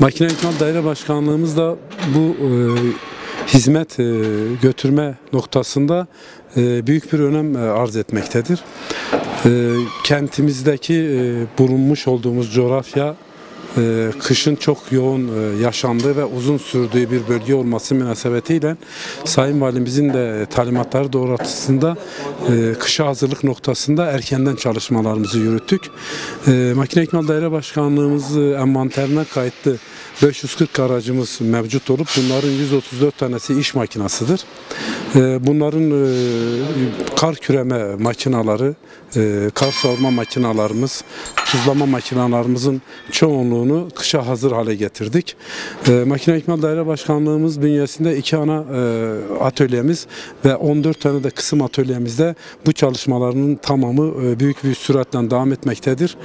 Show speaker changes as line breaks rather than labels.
Makine İkmal Daire Başkanlığımız da bu hizmet götürme noktasında büyük bir önem arz etmektedir. Kentimizdeki bulunmuş olduğumuz coğrafya kışın çok yoğun yaşandığı ve uzun sürdüğü bir bölge olması münasebetiyle Sayın Valimizin de talimatları doğrultusunda kışa hazırlık noktasında erkenden çalışmalarımızı yürüttük. Makine İkmal Daire Başkanlığımız envanterine kayıtlı 540 aracımız mevcut olup bunların 134 tanesi iş makinasıdır. Bunların kar küreme makinaları, kar savurma makinalarımız, tuzlama makinalarımızın çoğunluğunu kışa hazır hale getirdik. Makine İkmal Daire Başkanlığımız bünyesinde 2 ana atölyemiz ve 14 tane de kısım atölyemizde bu çalışmaların tamamı büyük bir süratle devam etmektedir.